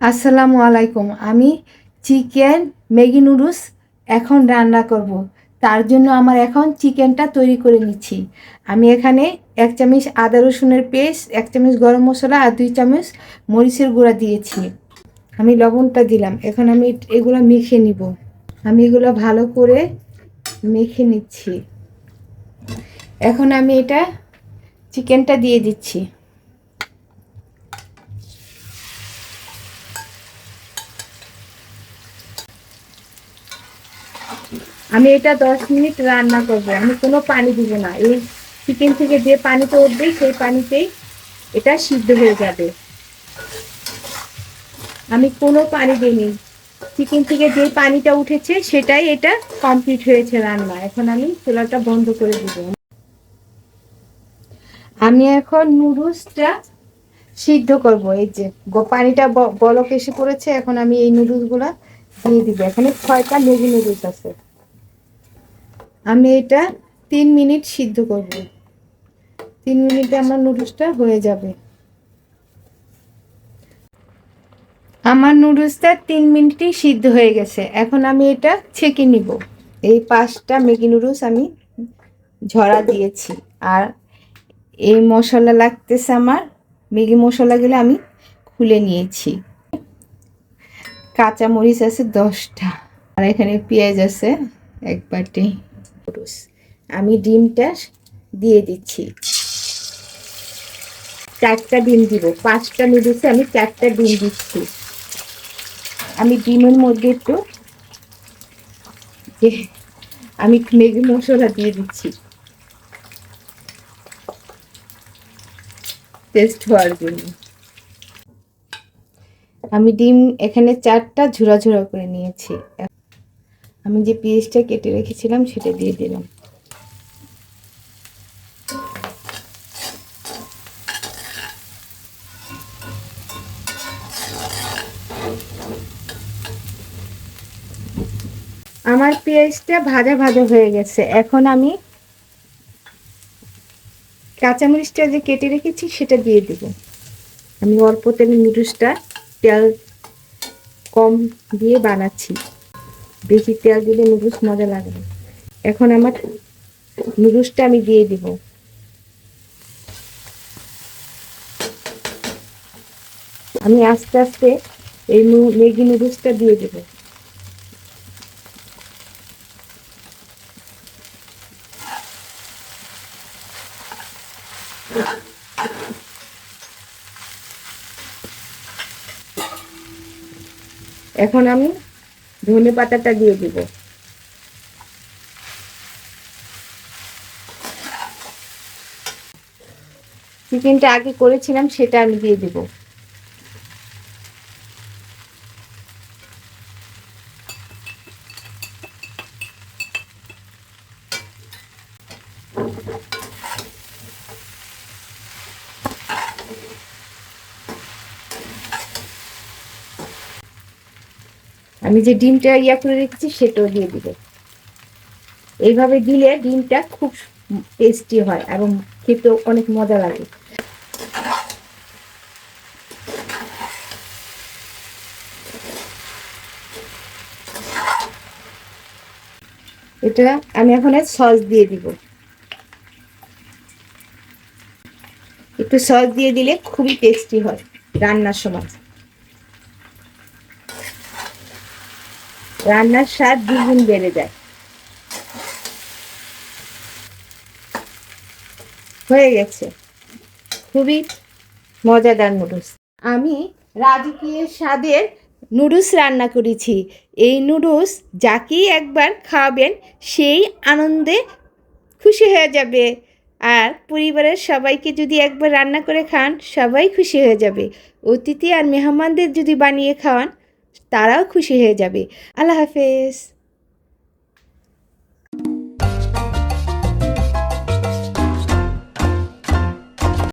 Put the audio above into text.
আসসালামু আলাইকুম। আমি চিকেন ম্যাগি নুডলস এখন রান্না করব। তার জন্য আমার এখন চিকেনটা তৈরি করে নিচ্ছি। আমি এখানে 1 চামচ আদা রসুনের পেস্ট, 1 চামচ গরম মশলা আর 2 চামচ মরিচের গুঁড়া দিয়েছি। আমি লবণটা দিলাম। এখন আমি এগুলো মেখে নিব। আমি এগুলো ভালো করে মেখে নিচ্ছি। এখন আমি এটা চিকেনটা দিয়ে দিচ্ছি। আমি এটা 10 মিনিট রান্না করব। আমি কোনো পানি দিব না। এই চিকেন থেকে যে পানিটা উঠবে সেই পানিতেই এটা সিদ্ধ হয়ে যাবে। আমি কোনো পানি দিইনি। চিকেন থেকে যে পানিটা উঠেছে সেটাই এটা কমপ্লিট হয়েছে রান্না। এখন আমি চুলাটা বন্ধ করে দিব। আমি এখন নুডলসটা সিদ্ধ করব। এই যে পানিটা বলক এসে পড়েছে। এখন আমি এই নুডলসগুলো দিয়ে দিব। এখানে 6টা ম্যাগি নুডলস আছে। আমি এটা 3 মিনিট সিদ্ধ করব। 3 মিনিটে আমার নুডলসটা হয়ে যাবে। আমার নুডলসটা 3 মিনিটেই সিদ্ধ হয়ে গেছে। এখন আমি এটা ছেঁকে নিব। এই 5টা ম্যাগি নুডলস আমি ঝরা দিয়েছি। আর এই মশলা লাগতেছে আমার, ম্যাগি মশলাগুলো আমি খুলে নিয়েছি। কাঁচা মরিচ আছে 10টা। আর এখানে পেঁয়াজ আছে 1 বাটি। আমি ডিমটা দিয়ে দিচ্ছি। 4টা ডিম দিব। 5টা নুডলসে আমি 4টা ডিম দিচ্ছি। আমি ডিমের মধ্যে একটু আমি ম্যাগি মশলা দিয়ে দিচ্ছি টেস্ট হওয়ার জন্য। আমি ডিম এখানে 4টা ঝুরা ঝুরা করে নিয়েছি। আমি যে পেঁয়াজটা কেটে রেখেছিলাম সেটা দিয়ে দিলাম। আমার পেঁয়াজটা ভাজা ভাজা হয়ে গেছে। এখন আমি কাঁচামরিচটা যে কেটে রেখেছি সেটা দিয়ে দেব। আমি অল্প তেলে নুডলসটা তেল কম দিয়ে বানাচ্ছি। বেশি তেল দিলে নুডলস মজা লাগে না। এখন আমার নুডলসটা আমি দিয়ে দিব। আমি আস্তে আস্তে এই ম্যাগি নুডলসটা দিয়ে দেব। এখন আমি ধনে পাতাটা দিয়ে দিব। চিকেনটা আগে করেছিলাম সেটা আমি দিয়ে দিব। আমি যে ডিমটা করে রেখেছি সেটাও দিয়ে দিব। এইভাবে দিলে ডিমটা খুব টেস্টি হয় এবং খেতেও অনেক মজা লাগে। এটা আমি এখন সস দিয়ে দিব। একটু সস দিয়ে দিলে খুবই টেস্টি হয় রান্নার সময়। রান্নার স্বাদ দ্বিগুণ বেড়ে যায়। হয়ে গেছে খুবই মজাদার নুডলস। আমি রাজকীয় স্বাদের নুডলস রান্না করেছি। এই নুডলস যাকেই একবার খাওয়াবেন সেই আনন্দে খুশি হয়ে যাবে। আর পরিবারের সবাইকে যদি একবার রান্না করে খান সবাই খুশি হয়ে যাবে। অতিথি আর মেহমানদের যদি বানিয়ে খাওয়ান তারাও খুশি হয়ে যাবে। আল্লাহ হাফেজ।